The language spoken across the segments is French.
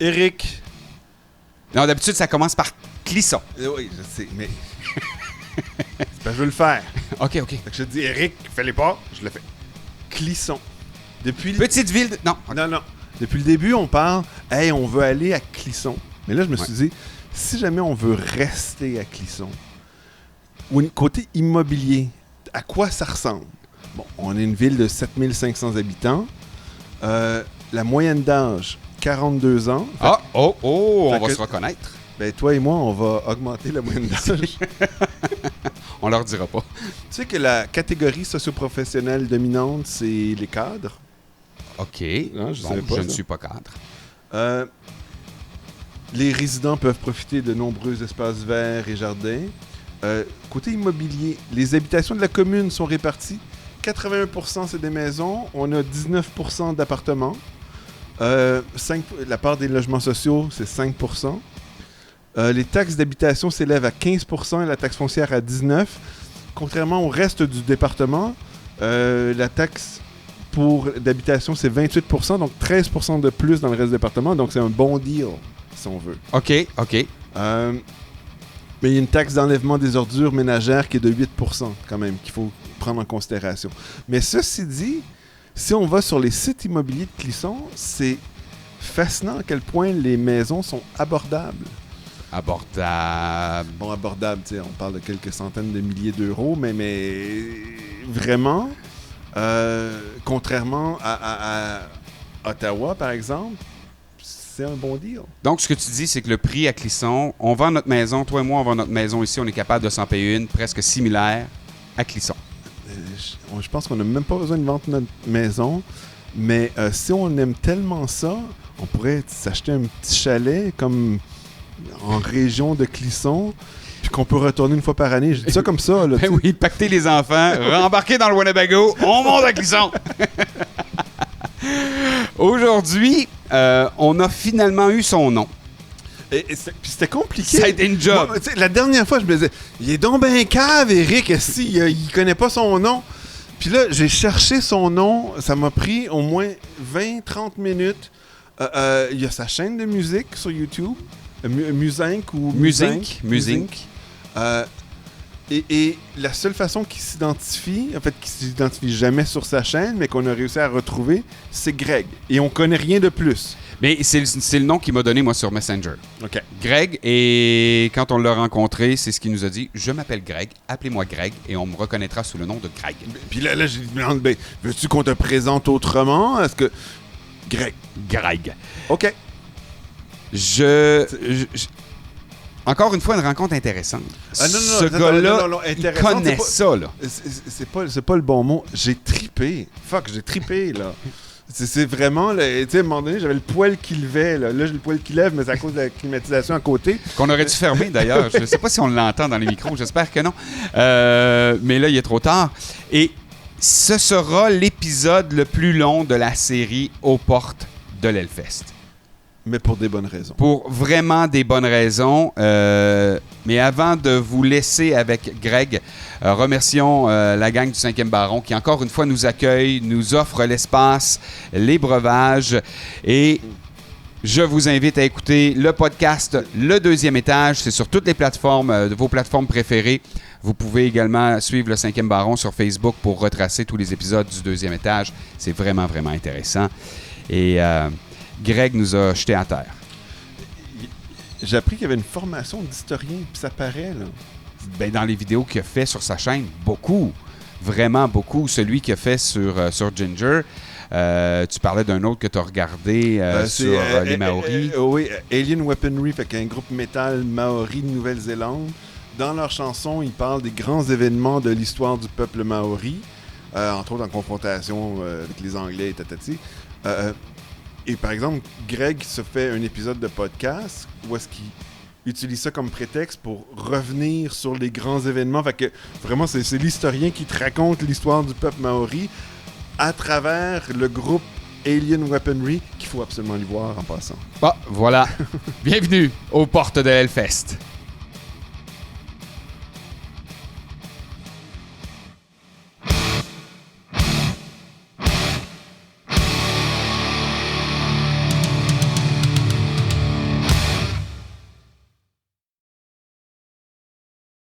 Éric. Non, d'habitude, ça commence par Clisson. Oui, je sais, mais... je veux le faire. OK. Fait que je dis, Éric, fais-les pas. Je le fais. Clisson. Depuis... Petite ville de... Non. Non. Depuis le début, on parle, hey, on veut aller à Clisson. Mais là, je me suis dit, si jamais on veut rester à Clisson, côté immobilier, à quoi ça ressemble? Bon, on est une ville de 7500 habitants. La moyenne d'âge, 42 ans. On va se reconnaître. Ben, toi et moi, on va augmenter la moyenne d'âge. On leur dira pas. Tu sais que la catégorie socio-professionnelle dominante, c'est les cadres. OK. Non, je ne suis pas cadre. Les résidents peuvent profiter de nombreux espaces verts et jardins. Côté immobilier, les habitations de la commune sont réparties. 81% c'est des maisons. On a 19% d'appartements. La part des logements sociaux, c'est 5%. Les taxes d'habitation s'élèvent à 15% et la taxe foncière à 19%. Contrairement au reste du département, la taxe d'habitation, c'est 28%, donc 13% de plus dans le reste du département. Donc, c'est un bon deal, si on veut. OK. Mais il y a une taxe d'enlèvement des ordures ménagères qui est de 8% quand même, qu'il faut prendre en considération. Mais ceci dit, si on va sur les sites immobiliers de Clisson, c'est fascinant à quel point les maisons sont abordables. Abordable. Bon, abordable, tu sais, on parle de quelques centaines de milliers d'euros, mais vraiment, contrairement à Ottawa, par exemple, c'est un bon deal. Donc, ce que tu dis, c'est que le prix à Clisson, on vend notre maison, toi et moi, on vend notre maison ici, on est capable de s'en payer une presque similaire à Clisson. Je pense qu'on n'a même pas besoin de vendre notre maison, mais si on aime tellement ça, on pourrait s'acheter un petit chalet comme en région de Clisson, puis qu'on peut retourner une fois par année. Je dis ça comme ça. Là, ben oui, pacter les enfants, rembarquer dans le Winnebago, on monte à Clisson. Aujourd'hui, on a finalement eu son nom. Puis c'était compliqué. Ça a été une job. Moi, la dernière fois, je me disais, il est donc ben cave, Éric, il connaît pas son nom. Puis là, j'ai cherché son nom. Ça m'a pris au moins 20-30 minutes. Il y a sa chaîne de musique sur YouTube. Musinc ou Musinc. Et la seule façon qu'il s'identifie, en fait, qu'il s'identifie jamais sur sa chaîne, mais qu'on a réussi à retrouver, c'est Greg. Et on connaît rien de plus. Mais c'est le nom qu'il m'a donné, moi, sur Messenger. OK. Greg, et quand on l'a rencontré, c'est ce qu'il nous a dit. Je m'appelle Greg, appelez-moi Greg, et on me reconnaîtra sous le nom de Greg. Puis là je lui demande, veux-tu qu'on te présente autrement? Est-ce que... Greg. OK. Encore une fois, une rencontre intéressante. Non, Ce gars-là, il connaît ça, là. C'est pas le bon mot. J'ai tripé. J'ai tripé, là. C'est vraiment, tu sais, à un moment donné, j'avais le poil qui levait. Là, j'ai le poil qui lève, mais c'est à cause de la climatisation à côté. Qu'on aurait dû fermer, d'ailleurs. Je ne sais pas si on l'entend dans les micros. J'espère que non. Mais là, il est trop tard. Et ce sera l'épisode le plus long de la série aux portes de l'Hellfest. Mais pour des bonnes raisons. Pour vraiment des bonnes raisons. Mais avant de vous laisser avec Greg, remercions la gang du 5e Baron qui, encore une fois, nous accueille, nous offre l'espace, les breuvages. Et je vous invite à écouter le podcast Le Deuxième Étage. C'est sur toutes les plateformes, de vos plateformes préférées. Vous pouvez également suivre le 5e Baron sur Facebook pour retracer tous les épisodes du Deuxième Étage. C'est vraiment, vraiment intéressant. Et... Greg nous a jetés à terre. J'ai appris qu'il y avait une formation d'historien, puis ça paraît, là. Ben, dans les vidéos qu'il a fait sur sa chaîne, beaucoup. Vraiment beaucoup. Celui qu'il a fait sur Ginger. Tu parlais d'un autre que tu as regardé sur les Maoris. Oui, Alien Weaponry, fait qu'un groupe métal maori de Nouvelle-Zélande. Dans leur chanson, ils parlent des grands événements de l'histoire du peuple maori, entre autres en confrontation avec les Anglais et tatati. Et par exemple, Greg se fait un épisode de podcast où est-ce qu'il utilise ça comme prétexte pour revenir sur les grands événements. Fait que vraiment, c'est l'historien qui te raconte l'histoire du peuple maori à travers le groupe Alien Weaponry qu'il faut absolument aller voir en passant. Ah, voilà. Bienvenue aux portes de Hellfest.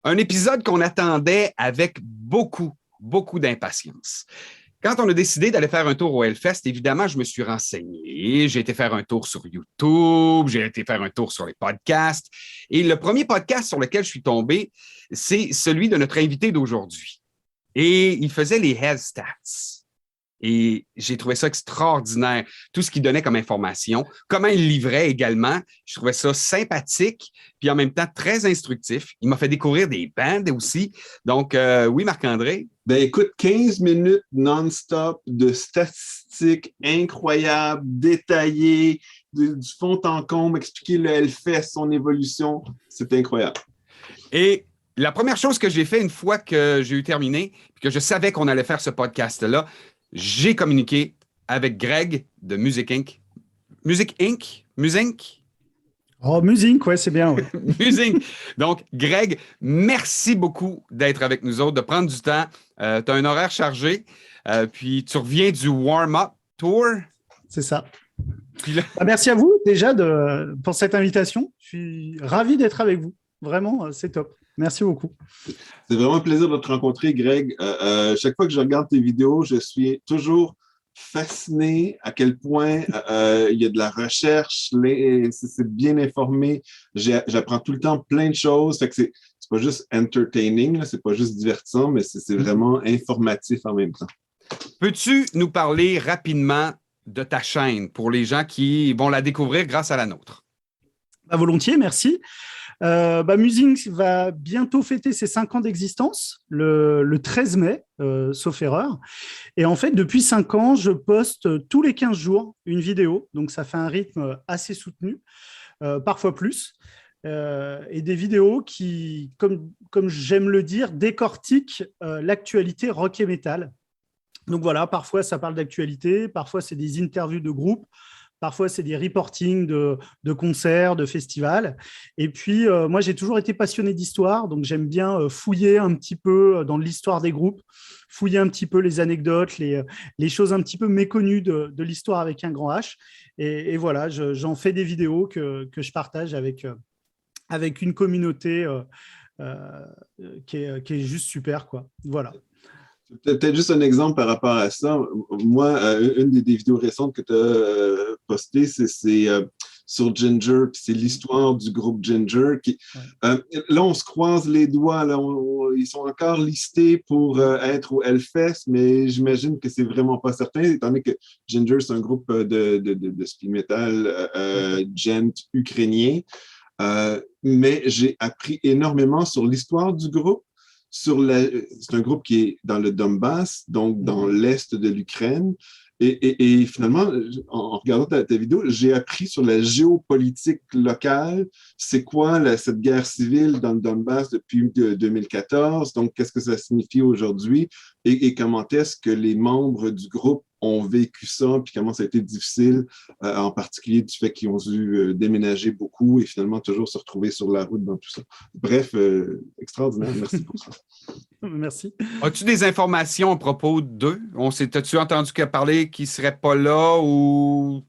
Un épisode qu'on attendait avec beaucoup, beaucoup d'impatience. Quand on a décidé d'aller faire un tour au Hellfest, évidemment, je me suis renseigné. J'ai été faire un tour sur YouTube, j'ai été faire un tour sur les podcasts. Et le premier podcast sur lequel je suis tombé, c'est celui de notre invité d'aujourd'hui. Et il faisait les Health Stats. Et j'ai trouvé ça extraordinaire, tout ce qu'il donnait comme information, comment il livrait également. Je trouvais ça sympathique, puis en même temps très instructif. Il m'a fait découvrir des bandes aussi. Donc, oui, Marc-André. Ben écoute, 15 minutes non-stop de statistiques incroyables, détaillées, du fond en comble, expliquer le Hellfest, son évolution. C'est incroyable. Et la première chose que j'ai fait une fois que j'ai eu terminé, puis que je savais qu'on allait faire ce podcast-là, j'ai communiqué avec Greg de Music Inc. Music Inc? Music? Oh, Music, ouais, c'est bien. Ouais. Music. Donc, Greg, merci beaucoup d'être avec nous autres, de prendre du temps. Tu as un horaire chargé, puis tu reviens du warm-up tour. C'est ça. Là... merci à vous déjà pour cette invitation. Je suis ravi d'être avec vous. Vraiment, c'est top. Merci beaucoup. C'est vraiment un plaisir de te rencontrer, Greg. Chaque fois que je regarde tes vidéos, je suis toujours fasciné à quel point il y a de la recherche, c'est bien informé. J'apprends tout le temps plein de choses. Fait que c'est pas juste entertaining, c'est pas juste divertissant, mais c'est vraiment informatif en même temps. Peux-tu nous parler rapidement de ta chaîne pour les gens qui vont la découvrir grâce à la nôtre? Volontiers, merci. Music va bientôt fêter ses 5 ans d'existence, le 13 mai, sauf erreur. Et en fait, depuis 5 ans, je poste tous les 15 jours une vidéo. Donc, ça fait un rythme assez soutenu, parfois plus. Et des vidéos qui, comme j'aime le dire, décortiquent l'actualité rock et métal. Donc voilà, parfois ça parle d'actualité, parfois c'est des interviews de groupe, parfois c'est des reportings de concerts, de festivals. Et puis moi j'ai toujours été passionné d'histoire, donc j'aime bien fouiller un petit peu dans l'histoire des groupes, fouiller un petit peu les anecdotes, les choses un petit peu méconnues de l'histoire avec un grand H. Et voilà, j'en fais des vidéos que je partage avec une communauté qui est juste super, quoi. Voilà. Peut-être juste un exemple par rapport à ça. Moi, une des vidéos récentes que tu as postées, c'est sur Ginger, puis c'est l'histoire du groupe Ginger. Là, on se croise les doigts. Là, ils sont encore listés pour être au Hellfest, mais j'imagine que c'est vraiment pas certain, étant donné que Ginger, c'est un groupe de speed metal gent ukrainien. Mais j'ai appris énormément sur l'histoire du groupe. C'est un groupe qui est dans le Donbass, donc dans l'est de l'Ukraine. Et finalement, en regardant ta vidéo, j'ai appris sur la géopolitique locale. C'est quoi cette guerre civile dans le Donbass depuis 2014? Donc, qu'est-ce que ça signifie aujourd'hui? Et comment est-ce que les membres du groupe ont vécu ça, puis comment ça a été difficile, en particulier du fait qu'ils ont dû déménager beaucoup et finalement toujours se retrouver sur la route dans tout ça. Bref, extraordinaire. Merci pour ça. Merci. As-tu des informations à propos d'eux? As-tu entendu parler qu'ils ne seraient pas là ou...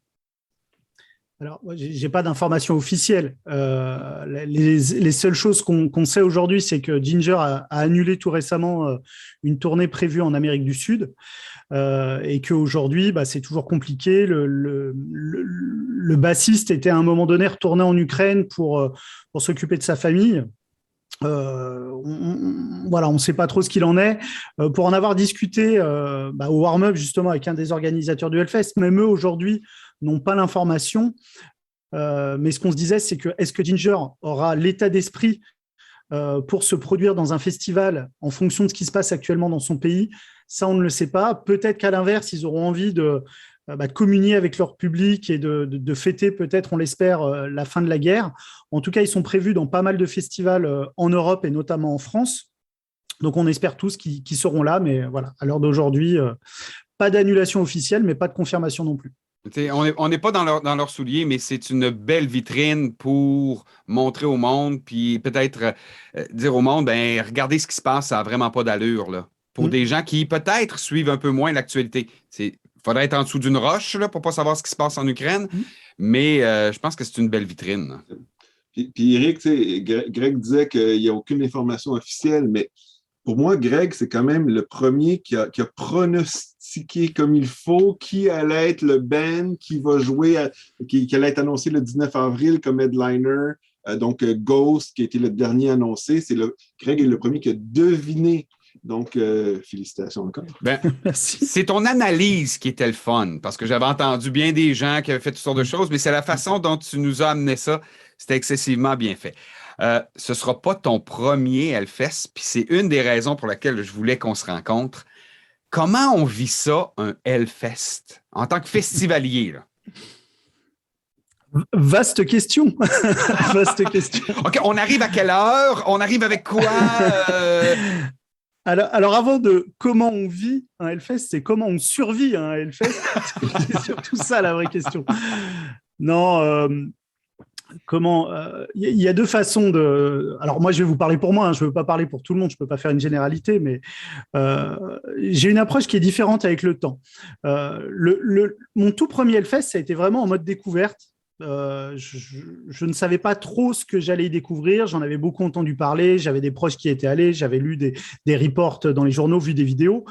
Alors, je n'ai pas d'informations officielles. Les seules choses qu'on sait aujourd'hui, c'est que Ginger a annulé tout récemment une tournée prévue en Amérique du Sud et qu'aujourd'hui, c'est toujours compliqué. Le bassiste était à un moment donné retourné en Ukraine pour s'occuper de sa famille. On ne sait pas trop ce qu'il en est. Pour en avoir discuté au warm-up justement avec un des organisateurs du Hellfest, même eux aujourd'hui n'ont pas l'information. Mais ce qu'on se disait, c'est que est-ce que Ginger aura l'état d'esprit pour se produire dans un festival en fonction de ce qui se passe actuellement dans son pays? Ça, on ne le sait pas. Peut-être qu'à l'inverse, ils auront envie de communier avec leur public et de fêter peut-être, on l'espère, la fin de la guerre. En tout cas, ils sont prévus dans pas mal de festivals en Europe et notamment en France. Donc, on espère tous qu'ils seront là. Mais voilà, à l'heure d'aujourd'hui, pas d'annulation officielle, mais pas de confirmation non plus. On n'est pas dans leurs souliers, mais c'est une belle vitrine pour montrer au monde, puis peut-être dire au monde, regardez ce qui se passe, ça n'a vraiment pas d'allure, là. Pour des gens qui peut-être suivent un peu moins l'actualité. Il faudrait être en dessous d'une roche là, pour ne pas savoir ce qui se passe en Ukraine, mais je pense que c'est une belle vitrine. Puis Eric, tu sais, Greg disait qu'il n'y a aucune information officielle, mais pour moi, Greg, c'est quand même le premier qui a pronostiqué comme il faut qui allait être le band qui va jouer, qui allait être annoncé le 19 avril comme headliner. Donc, Ghost, qui a été le dernier annoncé, Greg est le premier qui a deviné. Donc, félicitations encore. Ben, c'est ton analyse qui était le fun, parce que j'avais entendu bien des gens qui avaient fait toutes sortes de choses, mais c'est la façon dont tu nous as amené ça. C'était excessivement bien fait. Ce ne sera pas ton premier Hellfest, puis c'est une des raisons pour laquelle je voulais qu'on se rencontre. Comment on vit ça, un Hellfest, en tant que festivalier, là? Vaste question. Vaste question. OK, on arrive à quelle heure? On arrive avec quoi? Alors, avant de comment on vit un Hellfest, c'est comment on survit à un Hellfest. C'est surtout ça la vraie question. Non, comment il y a deux façons de. Alors moi, je vais vous parler pour moi. Je ne veux pas parler pour tout le monde. Je ne peux pas faire une généralité, mais j'ai une approche qui est différente avec le temps. Mon tout premier Hellfest, ça a été vraiment en mode découverte. Je ne savais pas trop ce que j'allais y découvrir. J'en avais beaucoup entendu parler. J'avais des proches qui étaient allés. J'avais lu des reports dans les journaux, vu des vidéos.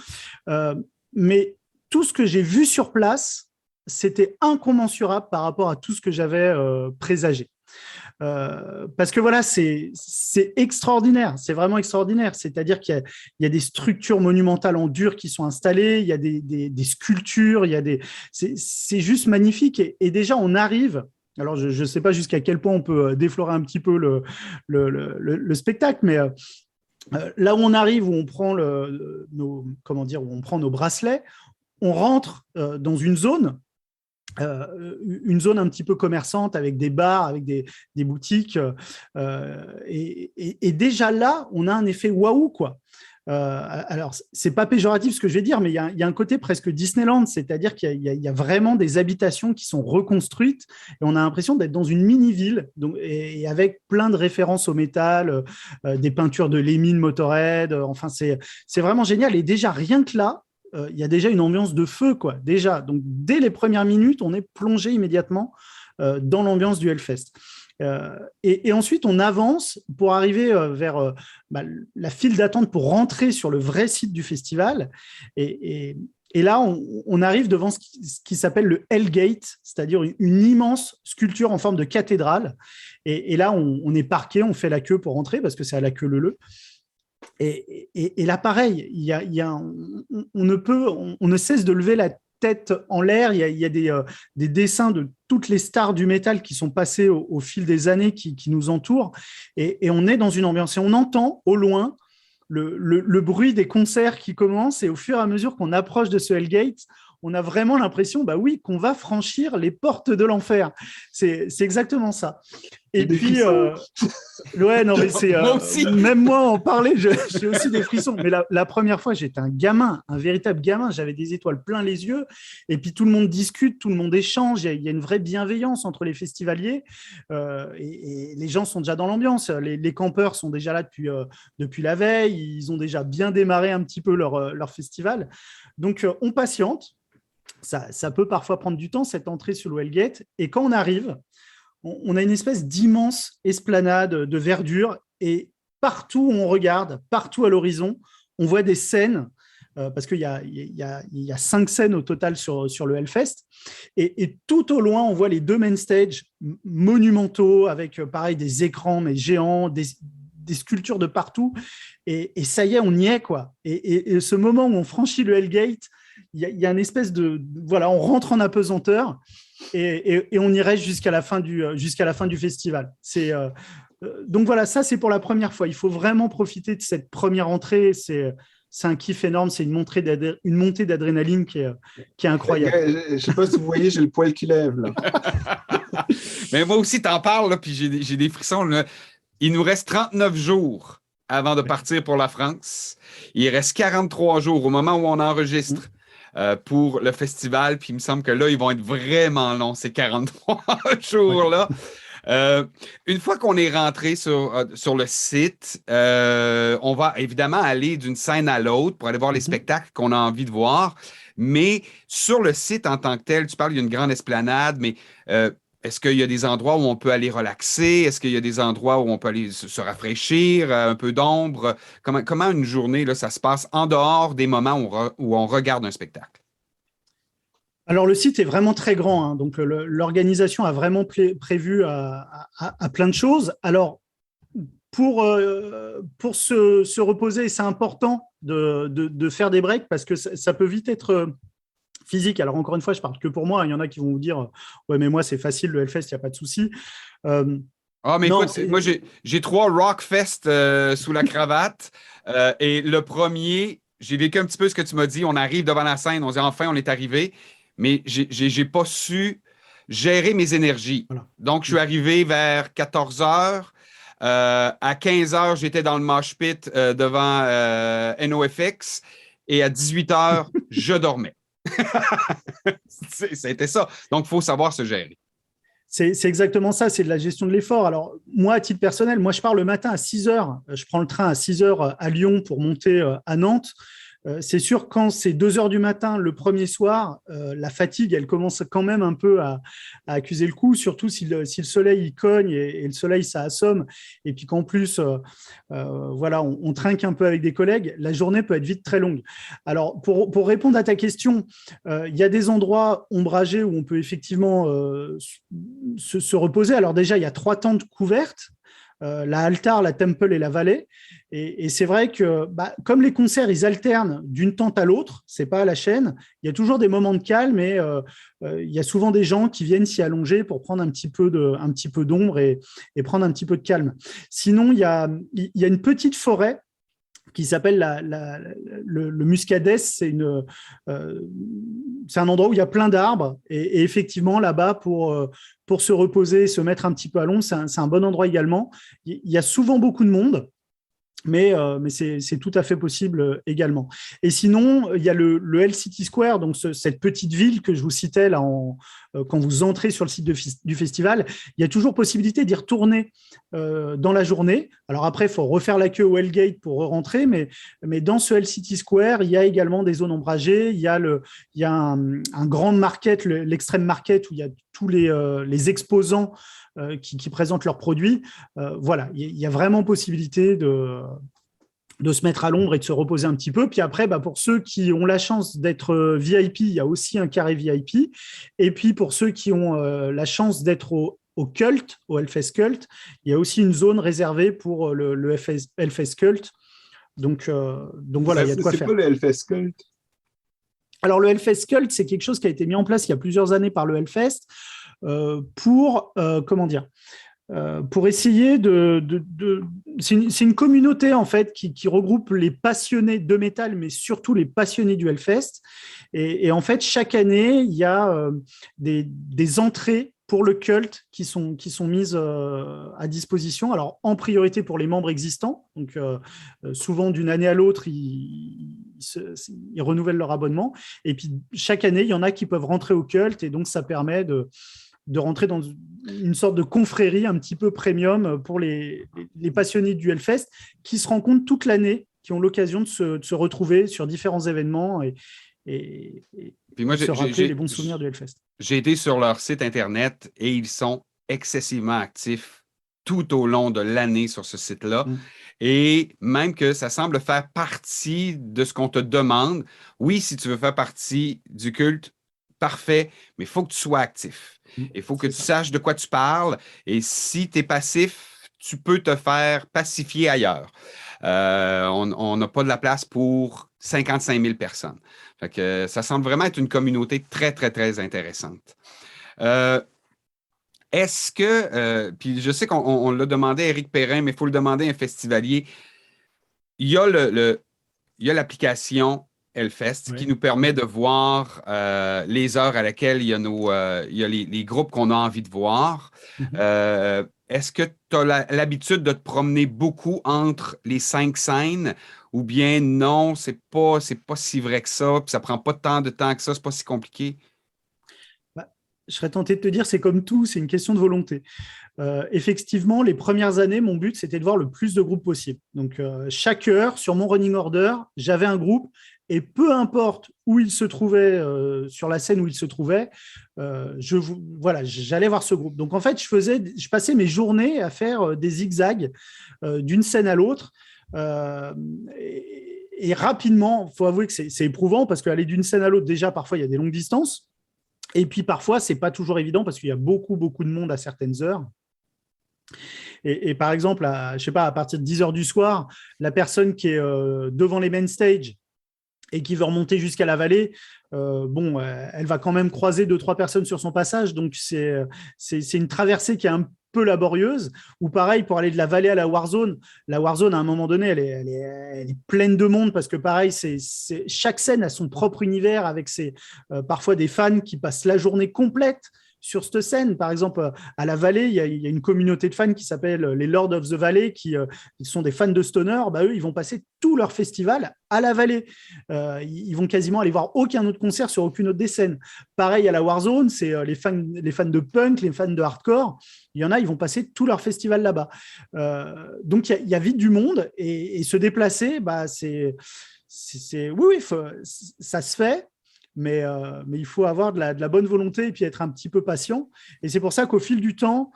Mais tout ce que j'ai vu sur place, c'était incommensurable par rapport à tout ce que j'avais présagé. Parce que voilà, c'est extraordinaire, c'est vraiment extraordinaire. C'est-à-dire qu'il y a des structures monumentales en dur qui sont installées, il y a des sculptures, c'est juste magnifique. Et déjà, on arrive. Alors, je ne sais pas jusqu'à quel point on peut déflorer un petit peu le spectacle, mais là où on arrive, où on prend où on prend nos bracelets, on rentre dans une zone un petit peu commerçante avec des bars, avec des boutiques. Et déjà là, on a un effet waouh, quoi. Alors, c'est pas péjoratif ce que je vais dire, mais il y a un côté presque Disneyland, c'est-à-dire qu'il y a vraiment des habitations qui sont reconstruites et on a l'impression d'être dans une mini-ville et avec plein de références au métal, des peintures de Lemmy, Motorhead. Enfin, c'est vraiment génial. Et déjà, rien que là, il y a déjà une ambiance de feu, quoi. Déjà, donc dès les premières minutes, on est plongé immédiatement dans l'ambiance du Hellfest. Et ensuite, on avance pour arriver vers la file d'attente pour rentrer sur le vrai site du festival. Et là, on arrive devant ce qui s'appelle le Hellgate, c'est-à-dire une immense sculpture en forme de cathédrale. Et là, on est parqué, on fait la queue pour rentrer parce que c'est à la queue leu-leu. Et là, pareil, on ne cesse de lever la tête en l'air. Il y a des dessins de toutes les stars du métal qui sont passées au fil des années qui nous entourent. Et on est dans une ambiance. Et on entend au loin le bruit des concerts qui commencent. Et au fur et à mesure qu'on approche de ce Hellgate, on a vraiment l'impression, qu'on va franchir les portes de l'enfer. C'est exactement ça. Et puis, ouais, non, mais c'est moi aussi. même moi en parler, j'ai aussi des frissons. Mais la première fois, j'étais un gamin, un véritable gamin. J'avais des étoiles plein les yeux. Et puis tout le monde discute, tout le monde échange. Il y a une vraie bienveillance entre les festivaliers. Et les gens sont déjà dans l'ambiance. Les campeurs sont déjà là depuis la veille. Ils ont déjà bien démarré un petit peu leur festival. Donc, on patiente. Ça peut parfois prendre du temps, cette entrée sur le Hellgate. Et quand on arrive, on a une espèce d'immense esplanade de verdure. Et partout où on regarde, partout à l'horizon, on voit des scènes, parce qu'il y a 5 scènes au total sur le Hellfest. Et tout au loin, on voit les 2 main stages monumentaux, avec pareil des écrans mais géants, des sculptures de partout. Et ça y est, on y est, quoi. Et ce moment où on franchit le Hellgate, il y a une espèce de... Voilà, on rentre en apesanteur et on irait jusqu'à la fin du festival. Donc voilà, ça, c'est pour la première fois. Il faut vraiment profiter de cette première entrée. C'est un kiff énorme. C'est une montée d'adrénaline qui est incroyable. Je ne sais pas si vous voyez, j'ai le poil qui lève, là. Mais moi aussi, t'en parles, là, puis j'ai des frissons, là. Il nous reste 39 jours avant de partir pour la France. Il reste 43 jours au moment où on enregistre pour le festival. Puis il me semble que là, ils vont être vraiment longs, ces 43 jours-là. Une fois qu'on est rentré sur le site, on va évidemment aller d'une scène à l'autre pour aller voir les spectacles qu'on a envie de voir. Mais sur le site en tant que tel, tu parles, il y a une grande esplanade, mais est-ce qu'il y a des endroits où on peut aller relaxer? Est-ce qu'il y a des endroits où on peut aller se rafraîchir, un peu d'ombre? Comment une journée, là, ça se passe en dehors des moments où on regarde un spectacle? Alors, le site est vraiment très grand, hein, donc l'organisation a vraiment prévu à plein de choses. Alors, pour se reposer, c'est important de faire des breaks parce que ça peut vite être physique. Alors, encore une fois, je parle que pour moi. Il y en a qui vont vous dire ouais, mais moi, c'est facile, le Hellfest, il n'y a pas de souci. Ah, mais Non, écoute, moi, j'ai 3 Rockfest sous la cravate. Et le premier, j'ai vécu un petit peu ce que tu m'as dit. On arrive devant la scène, on dit enfin, on est arrivé. Mais j'ai pas su gérer mes énergies. voilà. Donc, je suis arrivé vers 14 heures. À 15 heures, j'étais dans le mosh pit devant NOFX. Et à 18 heures, je dormais. C'était ça. Donc, il faut savoir se gérer. C'est exactement ça, c'est de la gestion de l'effort. Alors, moi, à titre personnel, moi, je pars le matin à 6 heures. Je prends le train à 6 heures à Lyon pour monter à Nantes. C'est sûr, quand c'est 2 heures du matin le premier soir, la fatigue, elle commence quand même un peu à accuser le coup, surtout si le soleil il cogne et le soleil, ça assomme. Et puis qu'en plus, voilà, on trinque un peu avec des collègues, la journée peut être vite très longue. Alors, pour répondre à ta question, il y a des endroits ombragés où on peut effectivement se reposer. Alors déjà, il y a 3 tentes couvertes. La Altar, la Temple et la Vallée. Et c'est vrai que, comme les concerts, ils alternent d'une tente à l'autre, c'est pas à la chaîne, il y a toujours des moments de calme et il y a souvent des gens qui viennent s'y allonger pour prendre un petit peu d'ombre et prendre un petit peu de calme. Sinon, il y a une petite forêt qui s'appelle le Muscadès. C'est un endroit où il y a plein d'arbres et effectivement là-bas pour se reposer, se mettre un petit peu à l'ombre, c'est un bon endroit également. Il y a souvent beaucoup de monde. Mais c'est tout à fait possible également. Et sinon, il y a le Hell City Square, donc cette petite ville que je vous citais là quand vous entrez sur le site du festival. Il y a toujours possibilité d'y retourner dans la journée. Alors après, il faut refaire la queue au Hellgate pour rentrer, mais dans ce Hell City Square, il y a également des zones ombragées. Il y a un grand market, l'extrême market, où il y a tous les exposants qui présentent leurs produits. Voilà, il y a vraiment possibilité de se mettre à l'ombre et de se reposer un petit peu. Puis après, pour ceux qui ont la chance d'être VIP, il y a aussi un carré VIP. Et puis pour ceux qui ont la chance d'être au Cult, au Hellfest Cult, il y a aussi une zone réservée pour le Hellfest Cult. Donc voilà, il y a de quoi faire. C'est quoi le Hellfest Cult? Alors, le Hellfest Cult, c'est quelque chose qui a été mis en place il y a plusieurs années par le Hellfest pour essayer c'est une communauté en fait qui regroupe les passionnés de métal, mais surtout les passionnés du Hellfest. Et en fait, chaque année, il y a des entrées pour le culte qui sont mises à disposition. Alors, en priorité pour les membres existants. Donc, souvent, d'une année à l'autre, ils renouvellent leur abonnement. Et puis, chaque année, il y en a qui peuvent rentrer au culte. Et donc, ça permet de rentrer dans une sorte de confrérie un petit peu premium pour les passionnés du Hellfest qui se rencontrent toute l'année, qui ont l'occasion de se retrouver sur différents événements et Puis moi, se rappeler les bons souvenirs du Hellfest. J'ai été sur leur site Internet et ils sont excessivement actifs tout au long de l'année sur ce site-là. Et même que ça semble faire partie de ce qu'on te demande. Oui, si tu veux faire partie du culte, parfait, mais il faut que tu sois actif. Il faut que tu saches de quoi tu parles. Et si tu es passif, tu peux te faire pacifier ailleurs. On n'a pas de la place pour 55 000 personnes. Fait que ça semble vraiment être une communauté très, très, très intéressante. Est-ce que, puis je sais qu'on l'a demandé à Éric Perrin, mais il faut le demander à un festivalier. Il y a l'application Hellfest qui nous permet de voir les heures à laquelle il y a les groupes qu'on a envie de voir. Est-ce que tu as l'habitude de te promener beaucoup entre les 5 scènes ou bien non, c'est pas si vrai que ça, puis ça prend pas tant de temps que ça, c'est pas si compliqué? Je serais tenté de te dire, c'est comme tout, c'est une question de volonté. effectivement, les premières années, mon but, c'était de voir le plus de groupes possible. Donc, chaque heure, sur mon running order, j'avais un groupe et peu importe où il se trouvait, sur la scène où il se trouvait, j'allais voir ce groupe. Donc, en fait, je passais mes journées à faire des zigzags d'une scène à l'autre. Et rapidement, il faut avouer que c'est éprouvant parce qu'aller d'une scène à l'autre, déjà, parfois, il y a des longues distances. Et puis, parfois, ce n'est pas toujours évident parce qu'il y a beaucoup, beaucoup de monde à certaines heures. Et par exemple, je sais pas, à partir de 10 heures du soir, la personne qui est devant les main stage et qui veut remonter jusqu'à la vallée, elle va quand même croiser 2-3 personnes sur son passage. Donc, c'est une traversée qui est un peu laborieuse. Ou pareil, pour aller de la vallée à la Warzone, à un moment donné, elle est pleine de monde parce que pareil, chaque scène a son propre univers avec parfois des fans qui passent la journée complète sur cette scène. Par exemple, à la Vallée, il y a une communauté de fans qui s'appelle les Lords of the Valley, qui sont des fans de Stoner. Eux, ils vont passer tout leur festival à la Vallée. Ils vont quasiment aller voir aucun autre concert sur aucune autre des scènes. Pareil, à la Warzone, c'est les fans de punk, les fans de hardcore. Il y en a, ils vont passer tout leur festival là-bas. Donc, il y a vite du monde et se déplacer, oui, ça se fait. Mais il faut avoir de la bonne volonté et puis être un petit peu patient. Et c'est pour ça qu'au fil du temps,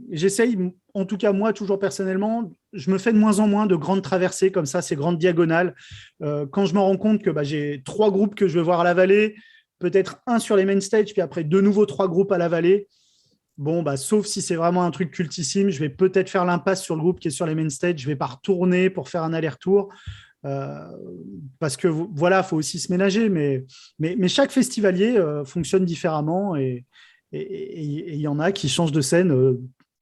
j'essaye, en tout cas moi, toujours personnellement, je me fais de moins en moins de grandes traversées comme ça, ces grandes diagonales. Quand je me rends compte que j'ai 3 groupes que je veux voir à la Vallée, peut-être un sur les main stage, puis après de nouveau 3 groupes à la Vallée. Sauf si c'est vraiment un truc cultissime, je vais peut-être faire l'impasse sur le groupe qui est sur les main stage, je ne vais pas retourner pour faire un aller-retour. Parce que voilà, il faut aussi se ménager, mais chaque festivalier fonctionne différemment et il y en a qui changent de scène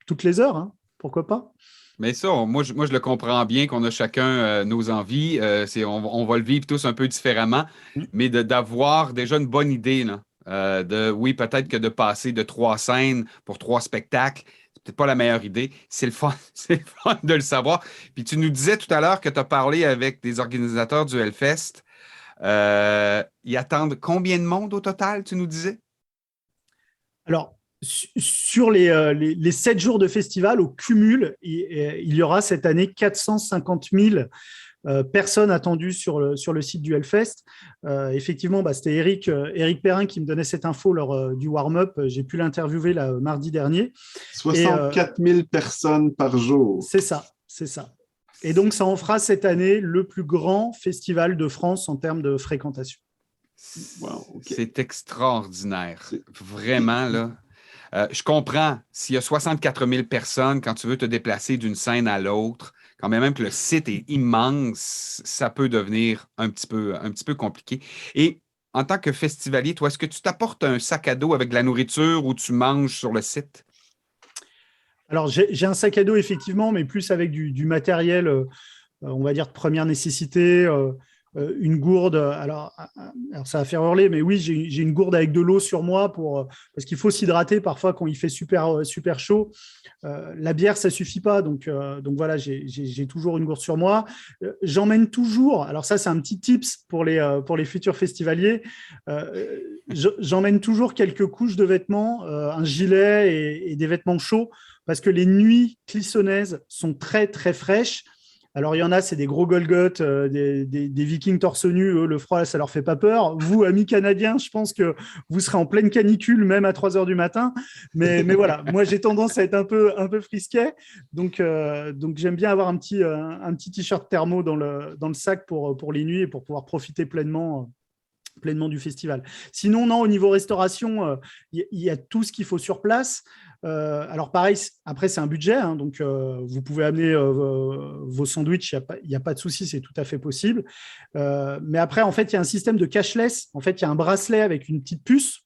toutes les heures, hein, pourquoi pas. Mais ça, moi, je le comprends bien qu'on a chacun nos envies. On va le vivre tous un peu différemment, mais d'avoir déjà une bonne idée, là, oui, peut-être que de passer de 3 scènes pour 3 spectacles, peut-être pas la meilleure idée. C'est le fun, c'est le fun de le savoir. Puis tu nous disais tout à l'heure que tu as parlé avec des organisateurs du Hellfest. Ils attendent combien de monde au total, tu nous disais? Alors, sur les 7 jours de festival, au cumul, il y aura cette année 450 000 personnes attendues sur le site du Hellfest. Effectivement, c'était Eric Perrin qui me donnait cette info lors du warm-up. J'ai pu l'interviewer mardi dernier. 64 000 personnes par jour. C'est ça. Et donc, ça en fera cette année le plus grand festival de France en termes de fréquentation. Wow, okay. C'est extraordinaire. Vraiment, là. Je comprends, s'il y a 64 000 personnes, quand tu veux te déplacer d'une scène à l'autre, quand même que le site est immense, ça peut devenir un petit peu compliqué. Et en tant que festivalier, toi, est-ce que tu t'apportes un sac à dos avec de la nourriture ou tu manges sur le site? Alors, j'ai un sac à dos, effectivement, mais plus avec du matériel, on va dire, de première nécessité, une gourde. Alors, ça va faire hurler, mais oui, j'ai une gourde avec de l'eau sur moi parce qu'il faut s'hydrater parfois quand il fait super, super chaud. La bière, ça ne suffit pas. Donc voilà, j'ai toujours une gourde sur moi. J'emmène toujours, alors ça, c'est un petit tips pour les futurs festivaliers. J'emmène toujours quelques couches de vêtements, un gilet et des vêtements chauds parce que les nuits clissonnaises sont très, très fraîches. Alors, il y en a, c'est des gros Golgoth, des Vikings torse nu. Eux, le froid, ça leur fait pas peur. Vous, amis canadiens, je pense que vous serez en pleine canicule, même à 3 heures du matin. Mais voilà, moi, j'ai tendance à être un peu frisquet. Donc j'aime bien avoir un petit t-shirt thermo dans le sac pour les nuits et pour pouvoir profiter pleinement du festival. Sinon, non, au niveau restauration, il y a tout ce qu'il faut sur place. Alors pareil, après c'est un budget, hein, donc vous pouvez amener vos sandwichs, il n'y a pas de souci, c'est tout à fait possible. Mais après, en fait, il y a un système de cashless. En fait, il y a un bracelet avec une petite puce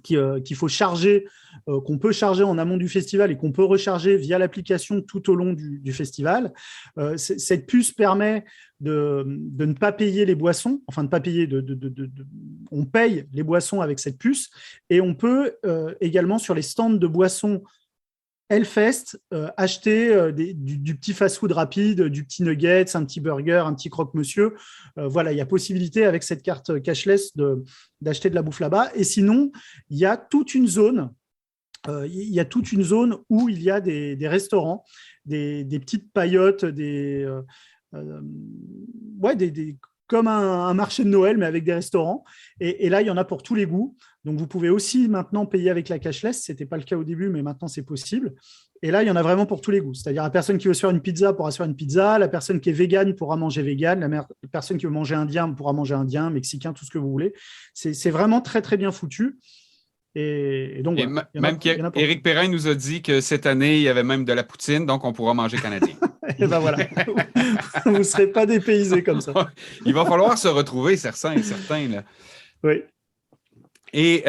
qu'il faut charger, qu'on peut charger en amont du festival et qu'on peut recharger via l'application tout au long du festival. Cette puce permet de ne pas payer les boissons, enfin de ne pas payer, on paye les boissons avec cette puce et on peut également sur les stands de boissons Hellfest, acheter du petit fast-food rapide, du petit nuggets, un petit burger, un petit croque-monsieur. Voilà, il y a possibilité avec cette carte cashless d'acheter de la bouffe là-bas. Et sinon, il y a toute une zone il y a toute une zone où il y a des restaurants, des petites paillotes, ouais, comme un marché de Noël, mais avec des restaurants. Et là, il y en a pour tous les goûts. Donc, vous pouvez aussi maintenant payer avec la cashless. Ce n'était pas le cas au début, mais maintenant, c'est possible. Et là, il y en a vraiment pour tous les goûts. C'est-à-dire, la personne qui veut se faire une pizza pourra se faire une pizza. La personne qui est végane pourra manger végane. La personne qui veut manger indien pourra manger indien, mexicain, tout ce que vous voulez. C'est vraiment très, très bien foutu. Et donc, voilà. Même qu'Éric Perrin nous a dit que cette année, il y avait même de la poutine, donc on pourra manger canadien. Et ben voilà, vous ne serez pas dépaysés comme ça. Il va falloir se retrouver, certains. Là. Oui. Et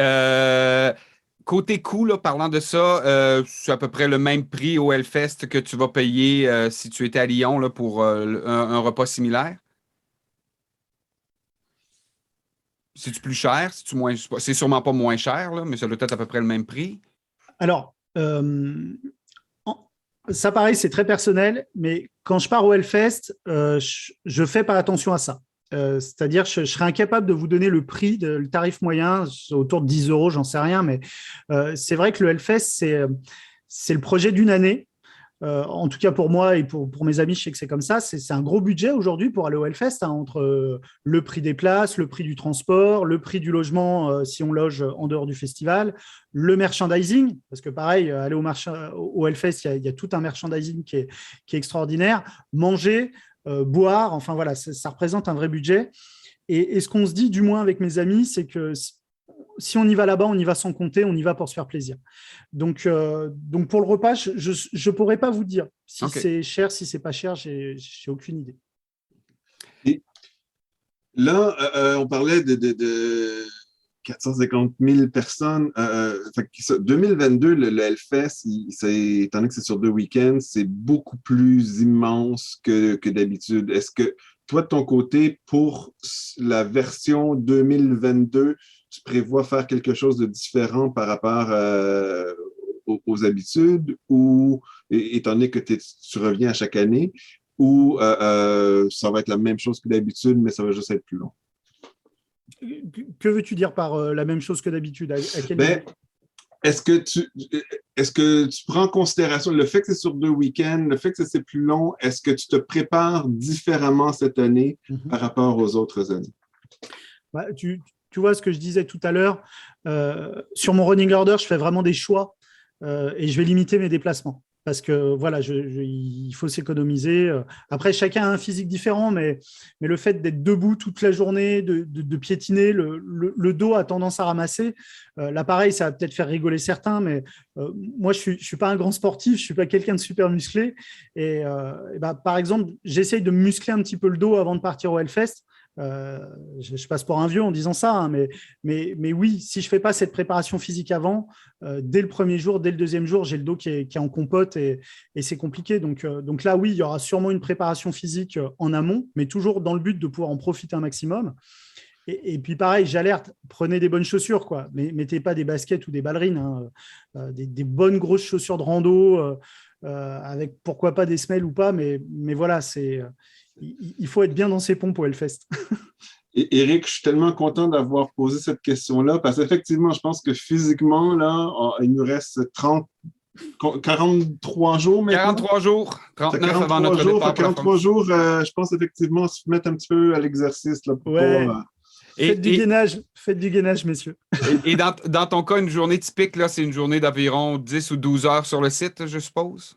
côté coût, là, parlant de ça, c'est à peu près le même prix au Hellfest que tu vas payer si tu étais à Lyon là, pour un repas similaire? C'est-tu plus cher? C'est sûrement pas moins cher, là, mais ça doit être à peu près le même prix. Alors, ça pareil, c'est très personnel, mais quand je pars au Hellfest, je fais pas attention à ça. C'est-à-dire, je serais incapable de vous donner le prix, le tarif moyen, autour de 10 euros, j'en sais rien, mais c'est vrai que le Hellfest, c'est le projet d'une année. En tout cas pour moi et pour mes amis, je sais que c'est comme ça. C'est un gros budget aujourd'hui pour aller au Hellfest, hein, entre le prix des places, le prix du transport, le prix du logement si on loge en dehors du festival, le merchandising, parce que pareil, aller au Hellfest, il y a tout un merchandising qui est extraordinaire. Manger, boire, enfin voilà, ça représente un vrai budget. Et ce qu'on se dit, du moins avec mes amis, c'est que si on y va là-bas, on y va sans compter, on y va pour se faire plaisir. Donc pour le repas, je ne pourrais pas vous dire si c'est cher, si c'est pas cher, j'ai aucune idée. Et là, on parlait de 450 000 personnes. 2022, le Hellfest, étant donné que c'est sur 2 week-ends, c'est beaucoup plus immense que d'habitude. Est-ce que toi, de ton côté, pour la version 2022, tu prévois faire quelque chose de différent par rapport aux habitudes ou, étant donné que tu reviens à chaque année, ou ça va être la même chose que d'habitude, mais ça va juste être plus long? Que veux-tu dire par la même chose que d'habitude? Est-ce que tu prends en considération le fait que c'est sur 2 week-ends, le fait que c'est plus long, est-ce que tu te prépares différemment cette année par rapport aux autres années? Tu vois ce que je disais tout à l'heure, sur mon running order, je fais vraiment des choix et je vais limiter mes déplacements. Parce que voilà, il faut s'économiser. Après, chacun a un physique différent, mais le fait d'être debout toute la journée, de piétiner, le dos a tendance à ramasser. L'appareil, ça va peut-être faire rigoler certains, mais moi, je suis pas un grand sportif, je suis pas quelqu'un de super musclé. Et par exemple, j'essaye de me muscler un petit peu le dos avant de partir au Hellfest. Je passe pour un vieux en disant ça, hein, mais oui, si je fais pas cette préparation physique avant, dès le premier jour, dès le deuxième jour, j'ai le dos qui est en compote et c'est compliqué. Donc là, oui, il y aura sûrement une préparation physique en amont, mais toujours dans le but de pouvoir en profiter un maximum. Et puis pareil, j'alerte, prenez des bonnes chaussures, quoi. Mais mettez pas des baskets ou des ballerines, hein, des bonnes grosses chaussures de rando, avec pourquoi pas des semelles ou pas, mais voilà, il faut être bien dans ses pompes au Hellfest. Et Éric, je suis tellement content d'avoir posé cette question-là parce qu'effectivement, je pense que physiquement, là, il nous reste 43 jours maintenant. 43 jours, 39 avant notre départ. 43 jours, je pense effectivement se mettre un petit peu à l'exercice. Là, pour faites du gainage, messieurs. Et dans ton cas, une journée typique, là, c'est une journée d'environ 10 ou 12 heures sur le site, je suppose?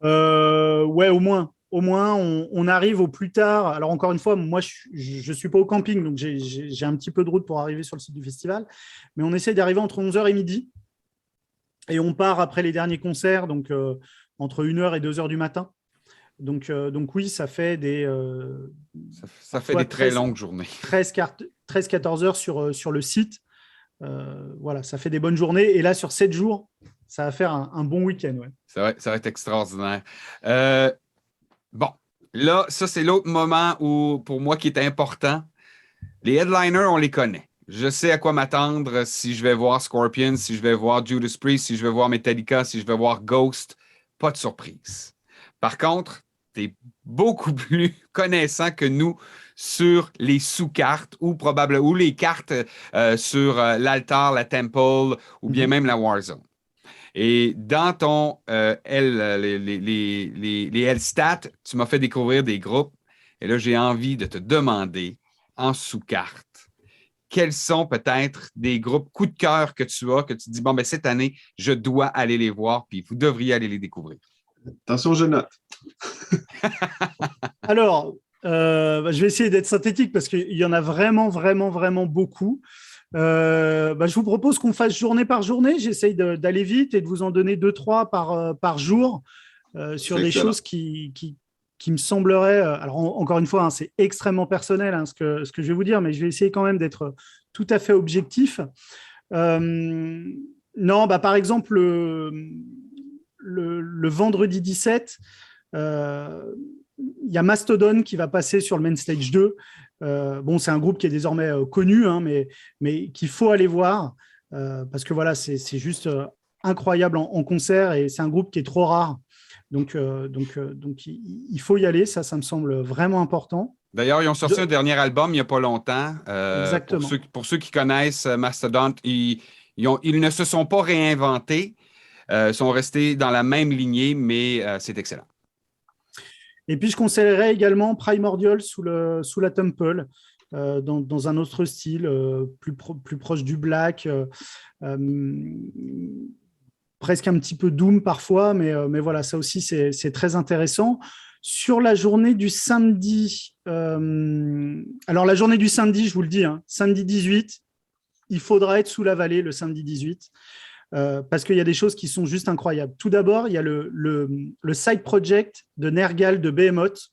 Ouais, au moins. Au moins, on arrive au plus tard. Alors, encore une fois, moi, je ne suis pas au camping, donc j'ai un petit peu de route pour arriver sur le site du festival. Mais on essaie d'arriver entre 11h et midi. Et on part après les derniers concerts, donc entre 1h et 2h du matin. Donc oui, ça fait des... ça fait des très longues journées. 13-14 heures sur le site. Voilà, ça fait des bonnes journées. Et là, sur 7 jours, ça va faire un bon week-end. Ouais. Ça va être extraordinaire. Bon, là, ça, c'est l'autre moment où, pour moi, qui est important. Les headliners, on les connaît. Je sais à quoi m'attendre si je vais voir Scorpions, si je vais voir Judas Priest, si je vais voir Metallica, si je vais voir Ghost. Pas de surprise. Par contre, tu es beaucoup plus connaissant que nous sur les sous-cartes ou les cartes sur l'Altar, la Temple ou bien même la Warzone. Et dans ton les L-Stats, tu m'as fait découvrir des groupes. Et là, j'ai envie de te demander, en sous-carte, quels sont peut-être des groupes coup de cœur que tu as, que tu dis, bon, ben cette année, je dois aller les voir, puis vous devriez aller les découvrir. Attention, je note. Alors, je vais essayer d'être synthétique parce qu'il y en a vraiment, vraiment, vraiment beaucoup. Je vous propose qu'on fasse journée par journée. J'essaye d'aller vite et de vous en donner 2-3 par jour sur des choses qui me sembleraient. Alors, encore une fois, c'est extrêmement personnel ce que je vais vous dire, mais je vais essayer quand même d'être tout à fait objectif. Non, par exemple, le vendredi 17, il y a Mastodon qui va passer sur le Main Stage 2. C'est un groupe qui est désormais connu, mais qu'il faut aller voir parce que voilà, c'est juste incroyable en concert et c'est un groupe qui est trop rare. Donc il faut y aller, ça me semble vraiment important. D'ailleurs, ils ont sorti un dernier album il n'y a pas longtemps. Exactement. Pour ceux qui connaissent Mastodon, ils ne se sont pas réinventés. Sont restés dans la même lignée, mais c'est excellent. Et puis, je conseillerais également Primordial sous la Temple, dans un autre style, plus proche du black, presque un petit peu doom parfois, mais voilà, ça aussi, c'est très intéressant. Sur la journée du samedi, alors la journée du samedi, je vous le dis, samedi 18, il faudra être sous la vallée le samedi 18. Parce qu'il y a des choses qui sont juste incroyables. Tout d'abord, il y a le side project de Nergal de Behemoth,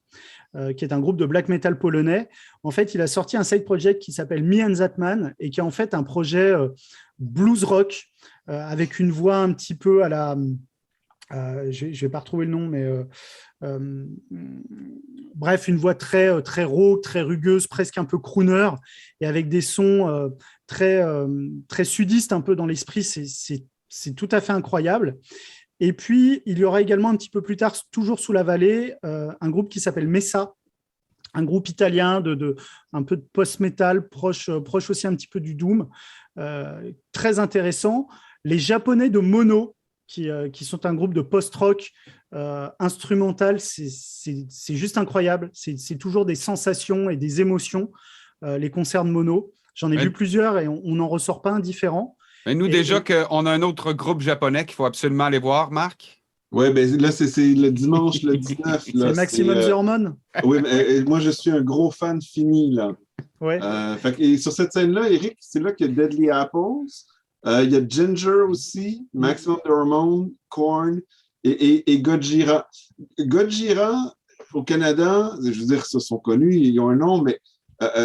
qui est un groupe de black metal polonais. En fait, il a sorti un side project qui s'appelle Me and That Man et qui est en fait un projet blues rock avec une voix un petit peu à la... je ne vais pas retrouver le nom, mais bref, une voix très, très rauque, très rugueuse, presque un peu crooner, et avec des sons très, très sudistes un peu dans l'esprit. C'est tout à fait incroyable. Et puis, il y aura également un petit peu plus tard, toujours sous la vallée, un groupe qui s'appelle Messa, un groupe italien un peu de post-metal, proche aussi un petit peu du doom, très intéressant. Les Japonais de Mono, qui sont un groupe de post-rock instrumental, c'est juste incroyable. C'est toujours des sensations et des émotions, les concerts de Mono. J'en ai vu plusieurs et on n'en ressort pas indifférent. Mais nous, qu'on a un autre groupe japonais qu'il faut absolument aller voir, Marc. Oui, là, c'est le dimanche, le 19. C'est Maximum The Hormone. Oui, mais moi, je suis un gros fan fini, là. Ouais. Et sur cette scène-là, Eric, c'est là qu'il y a Deadly Apples. Il y a Ginger aussi, Maximum The Hormone, Korn et Gojira. Gojira, au Canada, je veux dire, ils sont connus, ils ont un nom, mais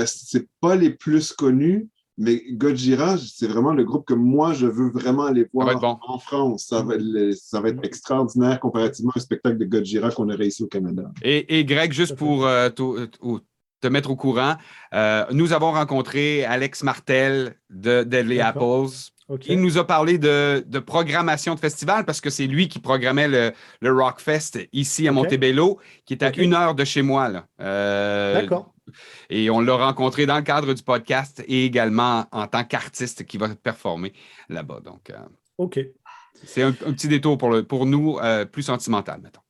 c'est pas les plus connus. Mais Gojira, c'est vraiment le groupe que moi, je veux vraiment aller voir en France. Ça va être extraordinaire comparativement au spectacle de Gojira qu'on aurait ici au Canada. Et Greg, juste pour te mettre au courant, nous avons rencontré Alex Martel de Deadly Apples. Okay. Il nous a parlé de programmation de festival parce que c'est lui qui programmait le Rockfest ici à Montebello, qui est à 1 heure de chez moi. Là. D'accord. Et on l'a rencontré dans le cadre du podcast et également en tant qu'artiste qui va performer là-bas. Donc, c'est un petit détour pour nous plus sentimental, mettons.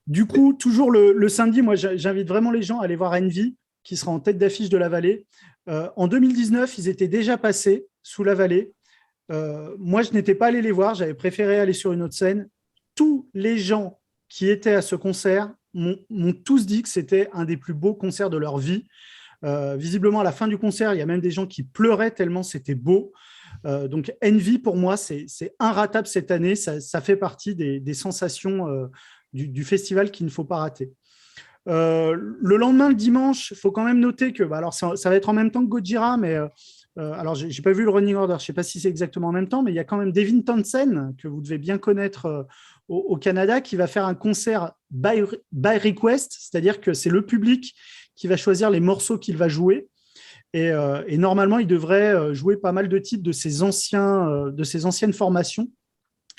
Du coup, toujours le samedi, moi, j'invite vraiment les gens à aller voir Envy, qui sera en tête d'affiche de la vallée. En 2019, ils étaient déjà passés sous la vallée. Moi, je n'étais pas allé les voir. J'avais préféré aller sur une autre scène. Tous les gens qui étaient à ce concert m'ont tous dit que c'était un des plus beaux concerts de leur vie. Visiblement, à la fin du concert, il y a même des gens qui pleuraient tellement c'était beau. Donc, Envy, pour moi, c'est inratable cette année. Ça fait partie des sensations du festival qu'il ne faut pas rater. Le lendemain, le dimanche, il faut quand même noter que alors ça va être en même temps que Gojira, mais alors je n'ai pas vu le running order, je ne sais pas si c'est exactement en même temps, mais il y a quand même Devin Townsend, que vous devez bien connaître au Canada, qui va faire un concert by request, c'est-à-dire que c'est le public qui va choisir les morceaux qu'il va jouer. Et normalement, il devrait jouer pas mal de titres de ses anciennes formations.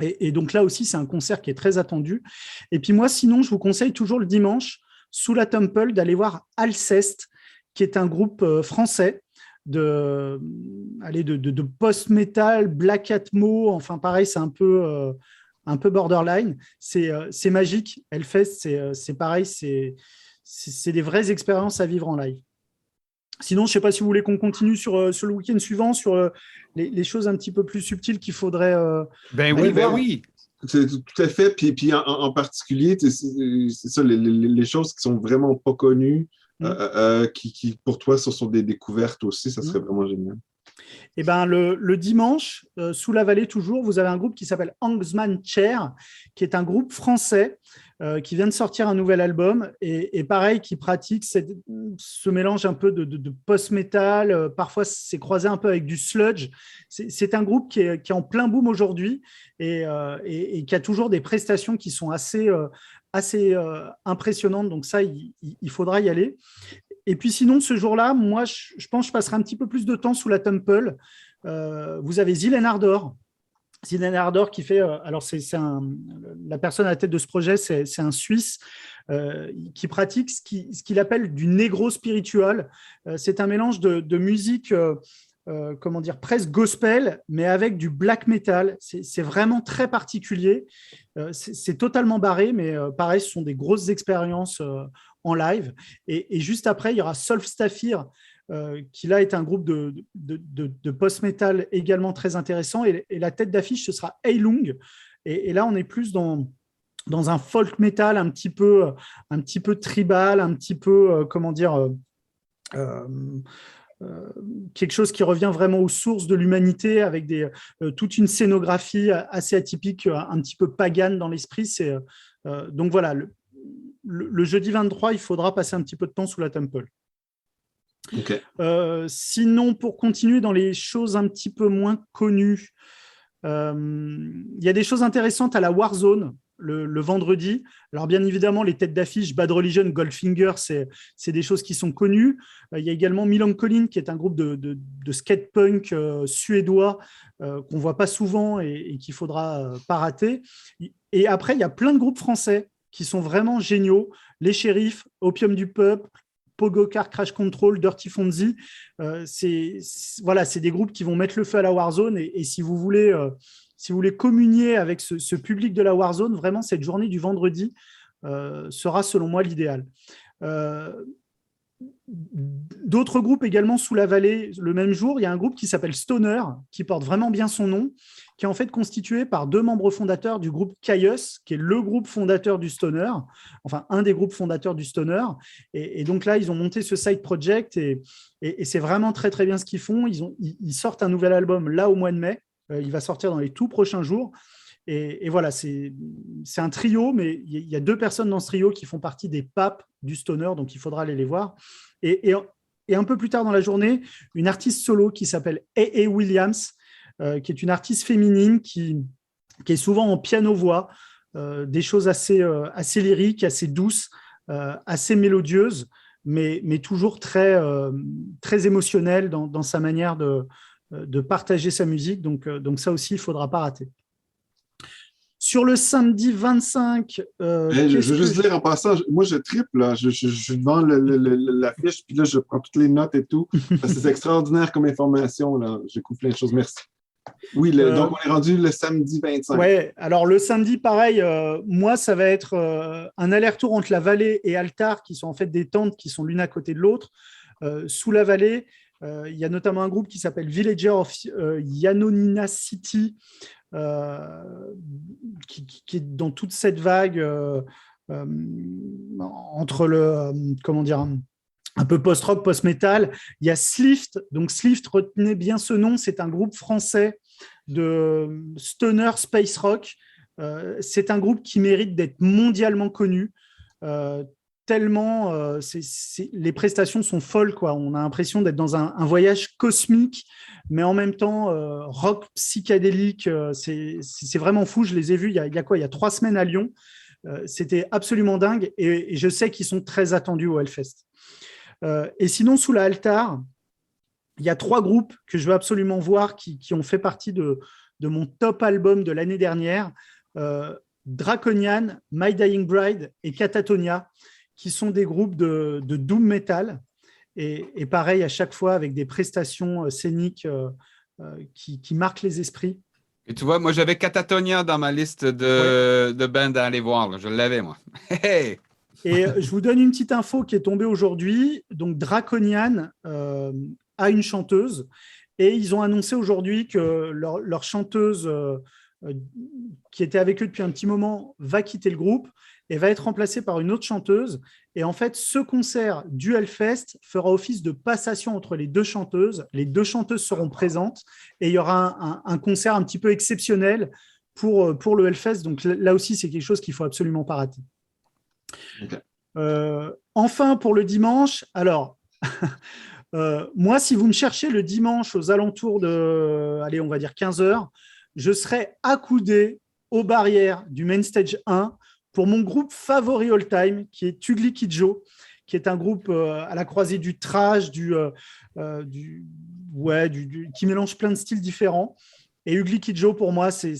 Et donc là aussi, c'est un concert qui est très attendu. Et puis moi, sinon, je vous conseille toujours le dimanche, sous la Temple, d'aller voir Alceste, qui est un groupe français de post-metal, black atmo, enfin pareil, c'est un peu borderline. C'est magique. Hellfest, c'est pareil, c'est des vraies expériences à vivre en live. Sinon, je ne sais pas si vous voulez qu'on continue sur le week-end suivant, sur les choses un petit peu plus subtiles qu'il faudrait aller voir. Oui. C'est tout à fait. Puis en particulier, c'est ça, les choses qui sont vraiment pas connues, qui pour toi, ce sont des découvertes aussi, ça serait vraiment génial. Et ben, le dimanche, sous la vallée toujours, vous avez un groupe qui s'appelle Hangsman Chair, qui est un groupe français qui vient de sortir un nouvel album et pareil, qui pratique ce mélange un peu de post-metal. Parfois, c'est croisé un peu avec du sludge. C'est un groupe qui est en plein boom aujourd'hui et qui a toujours des prestations qui sont assez impressionnantes. Donc ça, il faudra y aller. Et puis sinon, ce jour-là, moi, je pense que je passerai un petit peu plus de temps sous la Temple. Vous avez Zilen Ardor. Zilen Ardor qui fait… alors, la personne à la tête de ce projet, c'est un Suisse qui pratique ce qu'il appelle du negro spiritual. C'est un mélange de musique… comment dire, presque gospel, mais avec du black metal. C'est vraiment très particulier. C'est totalement barré, mais pareil, ce sont des grosses expériences en live. Et juste après, il y aura Solfstafir, qui là est un groupe de post-metal également très intéressant. Et la tête d'affiche, ce sera Heilung. Et là, on est plus dans un folk metal un petit peu tribal, un petit peu, comment dire… quelque chose qui revient vraiment aux sources de l'humanité avec toute une scénographie assez atypique, un petit peu pagane dans l'esprit. Donc voilà, le jeudi 23, il faudra passer un petit peu de temps sous la Temple. Okay. Sinon, pour continuer dans les choses un petit peu moins connues, il y a des choses intéressantes à la Warzone le vendredi. Alors bien évidemment, les têtes d'affiche, Bad Religion, Goldfinger, c'est des choses qui sont connues. Il y a également Millencolin, qui est un groupe de skate punk suédois qu'on ne voit pas souvent et qu'il ne faudra pas rater. Et après, il y a plein de groupes français qui sont vraiment géniaux. Les Shérifs, Opium du Peuple, Pogo Car Crash Control, Dirty Fonzie. C'est des groupes qui vont mettre le feu à la Warzone. Et si vous voulez communier avec ce public de la Warzone, vraiment, cette journée du vendredi sera, selon moi, l'idéal. D'autres groupes également sous la vallée, le même jour, il y a un groupe qui s'appelle Stoner, qui porte vraiment bien son nom, qui est en fait constitué par 2 membres fondateurs du groupe Caius, qui est le groupe fondateur du Stoner, enfin un des groupes fondateurs du Stoner. Et donc là, ils ont monté ce side project et c'est vraiment très très bien ce qu'ils font. Ils sortent un nouvel album là au mois de mai. Il va sortir dans les tout prochains jours. Et voilà, c'est un trio, mais il y a 2 personnes dans ce trio qui font partie des papes du Stoner, donc il faudra aller les voir. Et un peu plus tard dans la journée, une artiste solo qui s'appelle A.A. Williams, qui est une artiste féminine qui est souvent en piano-voix, des choses assez lyriques, assez douces, assez mélodieuses, mais toujours très, très émotionnelles dans sa manière de partager sa musique. Donc ça aussi, il ne faudra pas rater. Sur le samedi 25… je veux juste dire en passant, moi je triple, là. Je suis devant la fiche, puis là je prends toutes les notes et tout. C'est extraordinaire comme information, là. J'écoute plein de choses, merci. Oui, donc on est rendu le samedi 25. Oui, alors le samedi, pareil, moi ça va être un aller-retour entre la vallée et Altar, qui sont en fait des tentes qui sont l'une à côté de l'autre. Sous la vallée, il y a notamment un groupe qui s'appelle Villager of Yanonina City, qui est dans toute cette vague entre comment dire, un peu post-rock, post-metal. Il y a Slift. Donc Slift, retenez bien ce nom, c'est un groupe français de stoner space rock. C'est un groupe qui mérite d'être mondialement connu. Tellement les prestations sont folles, quoi. On a l'impression d'être dans un voyage cosmique, mais en même temps rock psychédélique. C'est vraiment fou. Je les ai vus il y a 3 semaines à Lyon. C'était absolument dingue et je sais qu'ils sont très attendus au Hellfest. Et sinon, sous la Altar, il y a 3 groupes que je veux absolument voir qui ont fait partie de de mon top album de l'année dernière, Draconian, My Dying Bride et Catatonia, qui sont des groupes de doom metal. Et pareil, à chaque fois, avec des prestations scéniques qui marquent les esprits. Et tu vois, moi, j'avais Catatonia dans ma liste de bands à aller voir. Là. Je l'avais, moi. Hey! Et je vous donne une petite info qui est tombée aujourd'hui. Donc, Draconian a une chanteuse et ils ont annoncé aujourd'hui que leur chanteuse qui était avec eux depuis un petit moment va quitter le groupe et va être remplacée par une autre chanteuse. Et en fait, ce concert du Hellfest fera office de passation entre les deux chanteuses. Les deux chanteuses seront présentes et il y aura un concert un petit peu exceptionnel pour le Hellfest. Donc là aussi, c'est quelque chose qu'il ne faut absolument pas rater. Okay. Enfin, pour le dimanche, alors, moi, si vous me cherchez le dimanche aux alentours de, allez, on va dire 15h, je serai accoudé aux barrières du Main Stage 1 pour mon groupe favori all-time, qui est Ugly Kid Joe, qui est un groupe à la croisée du thrash, qui mélange plein de styles différents. Et Ugly Kid Joe, pour moi, c'est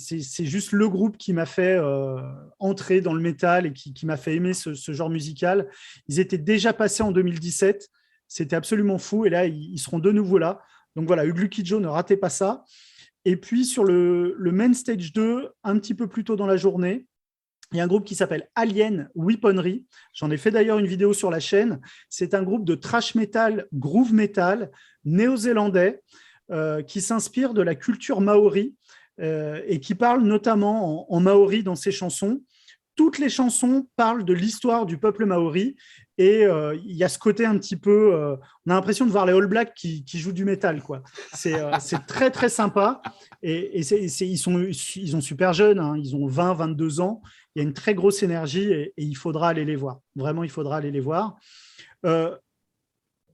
juste le groupe qui m'a fait entrer dans le métal et qui m'a fait aimer ce genre musical. Ils étaient déjà passés en 2017. C'était absolument fou. Et là, ils seront de nouveau là. Donc voilà, Ugly Kid Joe, ne ratez pas ça. Et puis, sur le Main Stage 2, un petit peu plus tôt dans la journée, il y a un groupe qui s'appelle Alien Weaponry. J'en ai fait d'ailleurs une vidéo sur la chaîne. C'est un groupe de thrash metal, groove metal, néo-zélandais, qui s'inspire de la culture maori et qui parle notamment en maori dans ses chansons. Toutes les chansons parlent de l'histoire du peuple maori et il y a ce côté un petit peu… on a l'impression de voir les All Blacks qui jouent du métal, quoi. C'est très, très sympa. Et ils sont super jeunes, hein, ils ont 20, 22 ans. Il y a une très grosse énergie et il faudra aller les voir. Vraiment, il faudra aller les voir.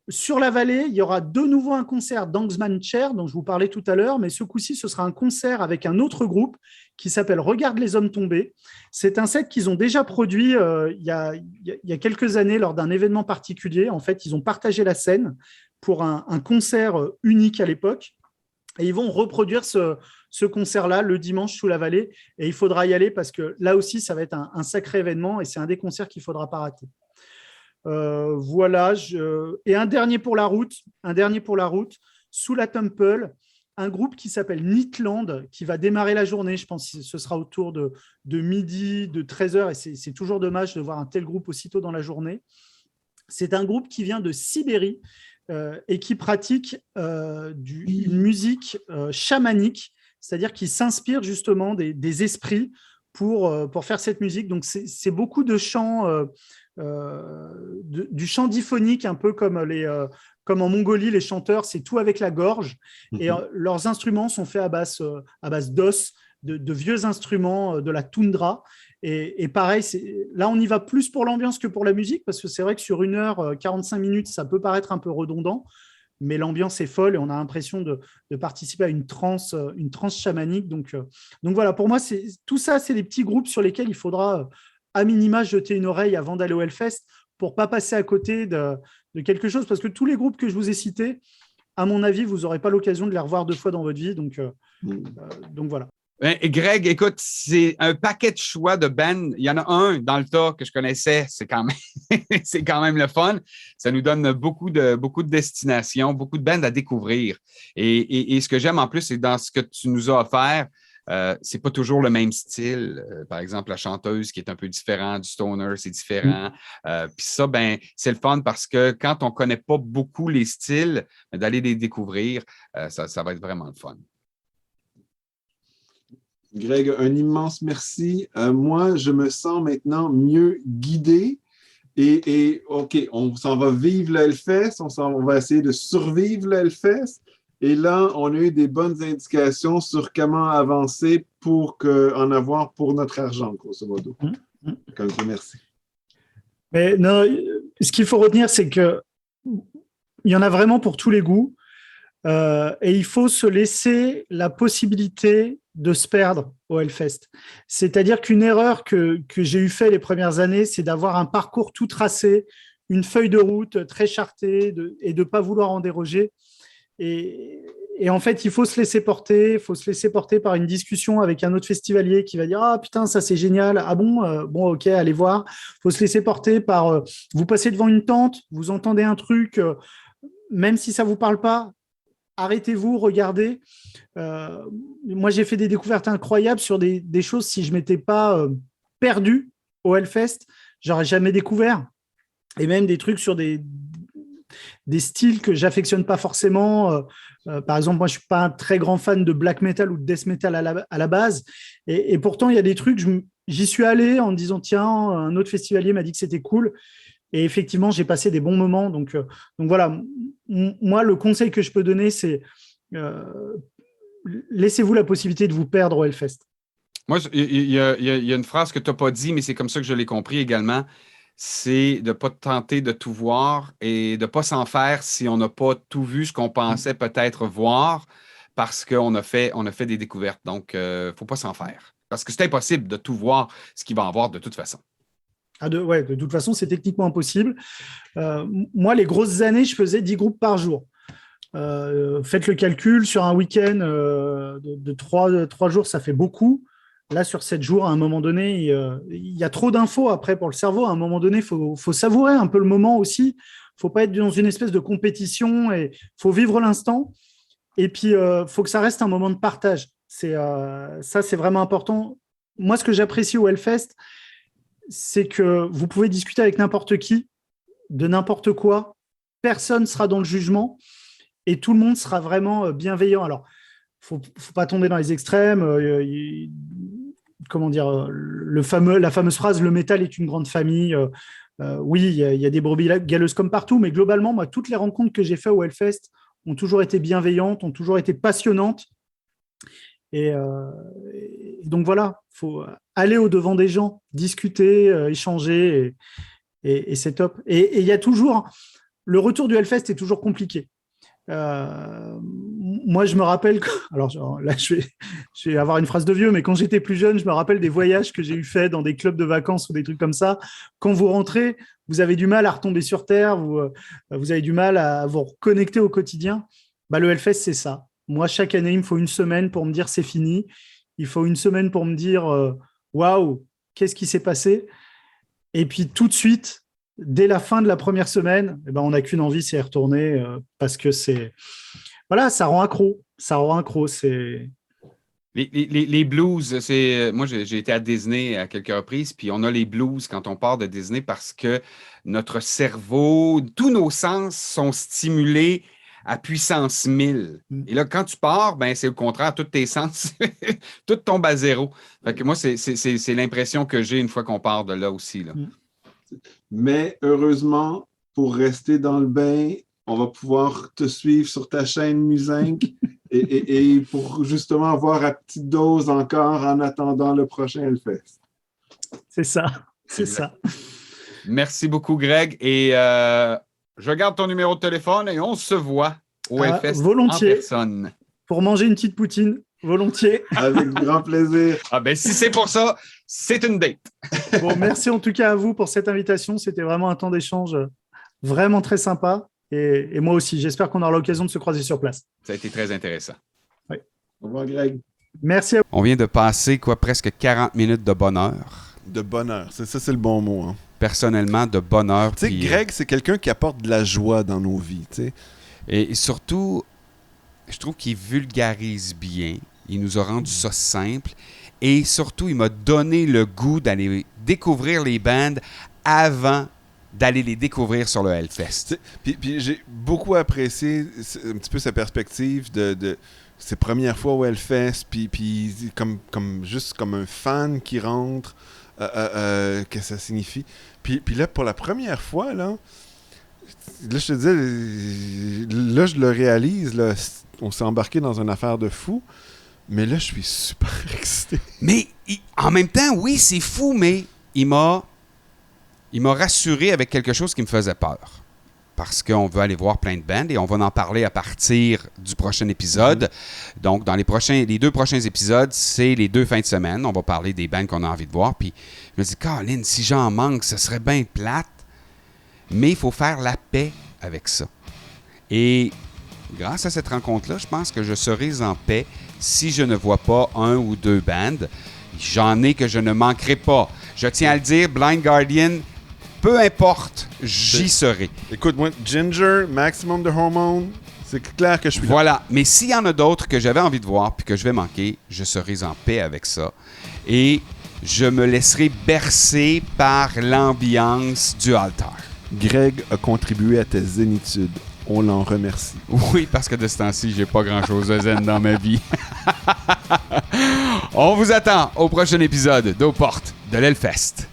Sur la vallée, il y aura de nouveau un concert d'Angsman Chair, dont je vous parlais tout à l'heure, mais ce coup-ci, ce sera un concert avec un autre groupe qui s'appelle Regarde les hommes tombés. C'est un set qu'ils ont déjà produit il y a quelques années lors d'un événement particulier. En fait, ils ont partagé la scène pour un concert unique à l'époque. Et ils vont reproduire ce concert-là le dimanche sous la vallée. Et il faudra y aller parce que là aussi, ça va être un sacré événement et c'est un des concerts qu'il ne faudra pas rater. Voilà. Et un dernier pour la route, sous la Temple, un groupe qui s'appelle Nitland, qui va démarrer la journée. Je pense que ce sera autour de midi, de 13h. Et c'est toujours dommage de voir un tel groupe aussitôt dans la journée. C'est un groupe qui vient de Sibérie et qui pratique une musique chamanique, c'est-à-dire qui s'inspire justement des esprits pour faire cette musique. Donc, c'est beaucoup de chants, du chant diphonique, un peu comme en Mongolie, les chanteurs, c'est tout avec la gorge. Et leurs instruments sont faits à base d'os, de vieux instruments de la toundra. Et pareil, là, on y va plus pour l'ambiance que pour la musique, parce que c'est vrai que sur 1h45 minutes, ça peut paraître un peu redondant, mais l'ambiance est folle et on a l'impression de participer à une transe chamanique. Donc voilà, pour moi, tout ça, c'est des petits groupes sur lesquels il faudra à minima jeter une oreille avant d'aller au Hellfest pour ne pas passer à côté de quelque chose, parce que tous les groupes que je vous ai cités, à mon avis, vous n'aurez pas l'occasion de les revoir 2 fois dans votre vie. Donc voilà. Greg, écoute, c'est un paquet de choix de bands. Il y en a un dans le tas que je connaissais. C'est quand même le fun. Ça nous donne beaucoup de destinations, beaucoup de bands à découvrir. Et ce que j'aime en plus, c'est dans ce que tu nous as offert, c'est pas toujours le même style. Par exemple, la chanteuse qui est un peu différente, du stoner, c'est différent. Puis ça, c'est le fun parce que quand on connaît pas beaucoup les styles, d'aller les découvrir, ça va être vraiment le fun. Greg, un immense merci. Moi, je me sens maintenant mieux guidé. Et OK, on s'en va vivre le Hellfest, on va essayer de survivre le Hellfest. Et là, on a eu des bonnes indications sur comment avancer pour en avoir pour notre argent, grosso modo. Donc, merci. Mais non, ce qu'il faut retenir, c'est qu'il y en a vraiment pour tous les goûts. Et il faut se laisser la possibilité de se perdre au Hellfest. C'est-à-dire qu'une erreur que j'ai eu fait les premières années, c'est d'avoir un parcours tout tracé, une feuille de route très chartée et de ne pas vouloir en déroger. Et Et en fait, il faut se laisser porter. Il faut se laisser porter par une discussion avec un autre festivalier qui va dire « Ah putain, ça c'est génial. Ah bon, bon, ok, allez voir. » Il faut se laisser porter par vous passez devant une tente, vous entendez un truc, même si ça ne vous parle pas, arrêtez-vous, regardez. Moi, j'ai fait des découvertes incroyables sur des choses. Si je ne m'étais pas perdu au Hellfest, j'aurais jamais découvert. Et même des trucs sur des styles que j'affectionne pas forcément. Par exemple, moi, je suis pas un très grand fan de black metal ou de death metal à la base. Et pourtant, il y a des trucs, j'y suis allé en me disant, tiens, un autre festivalier m'a dit que c'était cool. Et effectivement, j'ai passé des bons moments. Donc voilà, moi, le conseil que je peux donner, c'est laissez-vous la possibilité de vous perdre au Hellfest. Moi, il y a une phrase que tu n'as pas dit, mais c'est comme ça que je l'ai compris également. C'est de ne pas tenter de tout voir et de ne pas s'en faire si on n'a pas tout vu ce qu'on pensait peut-être voir parce qu'on a fait des découvertes. Donc, il ne faut pas s'en faire. Parce que c'est impossible de tout voir ce qu'il va en avoir de toute façon. De toute façon, c'est techniquement impossible. Moi, les grosses années, je faisais 10 groupes par jour. Faites le calcul, sur un week-end de 3 jours, ça fait beaucoup. Là, sur 7 jours, à un moment donné, il y a trop d'infos après pour le cerveau. À un moment donné, il faut savourer un peu le moment aussi. Il ne faut pas être dans une espèce de compétition et il faut vivre l'instant. Et puis, il faut que ça reste un moment de partage. Ça, c'est vraiment important. Moi, ce que j'apprécie au Hellfest, c'est que vous pouvez discuter avec n'importe qui, de n'importe quoi. Personne ne sera dans le jugement et tout le monde sera vraiment bienveillant. Alors, il ne faut pas tomber dans les extrêmes. Comment dire, la fameuse phrase « le métal est une grande famille ». Oui, il y a des brebis galeuses comme partout, mais globalement, moi, toutes les rencontres que j'ai faites au Hellfest ont toujours été bienveillantes, ont toujours été passionnantes. Et donc voilà, il faut aller au-devant des gens, discuter, échanger, et c'est top. Et il y a toujours... Le retour du Hellfest est toujours compliqué. Moi, je me rappelle, alors là, je vais avoir une phrase de vieux, mais quand j'étais plus jeune, je me rappelle des voyages que j'ai eu faits dans des clubs de vacances ou des trucs comme ça. Quand vous rentrez, vous avez du mal à retomber sur terre, vous avez du mal à vous reconnecter au quotidien. Le Hellfest, c'est ça. Moi, chaque année, il me faut une semaine pour me dire c'est fini. Il faut une semaine pour me dire waouh, qu'est-ce qui s'est passé? Et puis tout de suite, dès la fin de la première semaine, on n'a qu'une envie, c'est y retourner parce que voilà, ça rend accro. Ça rend accro. Les blues, moi j'ai été à Disney à quelques reprises, puis on a les blues quand on part de Disney parce que notre cerveau, tous nos sens sont stimulés à puissance 1000. Et là, quand tu pars, c'est au contraire, tous tes sens, tout tombe à zéro. Fait que moi, c'est l'impression que j'ai une fois qu'on part de là aussi. Là. Mais heureusement, pour rester dans le bain, on va pouvoir te suivre sur ta chaîne Muzinc et pour justement avoir à petite dose encore en attendant le prochain Hellfest. C'est ça, c'est ça. Merci beaucoup, Greg. Et je garde ton numéro de téléphone et on se voit au Hellfest volontiers. En personne. Pour manger une petite poutine, volontiers. Avec grand plaisir. Si c'est pour ça, c'est une date. Bon, merci en tout cas à vous pour cette invitation. C'était vraiment un temps d'échange vraiment très sympa. Et moi aussi, j'espère qu'on aura l'occasion de se croiser sur place. Ça a été très intéressant. Oui. Au revoir, Greg. Merci à vous. On vient de passer presque 40 minutes de bonheur. De bonheur, c'est le bon mot. Hein. Personnellement, de bonheur. Tu sais, Greg, c'est quelqu'un qui apporte de la joie dans nos vies. T'sais. Et surtout, je trouve qu'il vulgarise bien. Il nous a rendu ça simple. Et surtout, il m'a donné le goût d'aller découvrir les bandes avant d'aller les découvrir sur le Hellfest. Puis j'ai beaucoup apprécié un petit peu sa perspective de ses premières fois au Hellfest, puis juste comme un fan qui rentre, qu'est-ce que ça signifie. Puis là, pour la première fois, là je te dis, là, je le réalise, là, on s'est embarqué dans une affaire de fou, mais là, je suis super excité. Mais en même temps, oui, c'est fou, mais il m'a rassuré avec quelque chose qui me faisait peur. Parce qu'on veut aller voir plein de bandes et on va en parler à partir du prochain épisode. Donc, dans les 2 prochains épisodes, c'est les 2 fins de semaine. On va parler des bandes qu'on a envie de voir. Puis, je me dis, Colin, si j'en manque, ce serait bien plate. Mais il faut faire la paix avec ça. Et grâce à cette rencontre-là, je pense que je serai en paix si je ne vois pas 1 ou 2 bands. J'en ai que je ne manquerai pas. Je tiens à le dire, Blind Guardian, peu importe, j'y serai. Écoute, moi, Ginger, Maximum de Hormone, c'est clair que je suis là. Voilà. Mais s'il y en a d'autres que j'avais envie de voir puis que je vais manquer, je serai en paix avec ça. Et je me laisserai bercer par l'ambiance du altar. Greg a contribué à tes zénitudes. On l'en remercie. Oui, parce que de ce temps-ci, j'ai pas grand-chose de zen dans ma vie. On vous attend au prochain épisode d'Aux portes de l'Hellfest.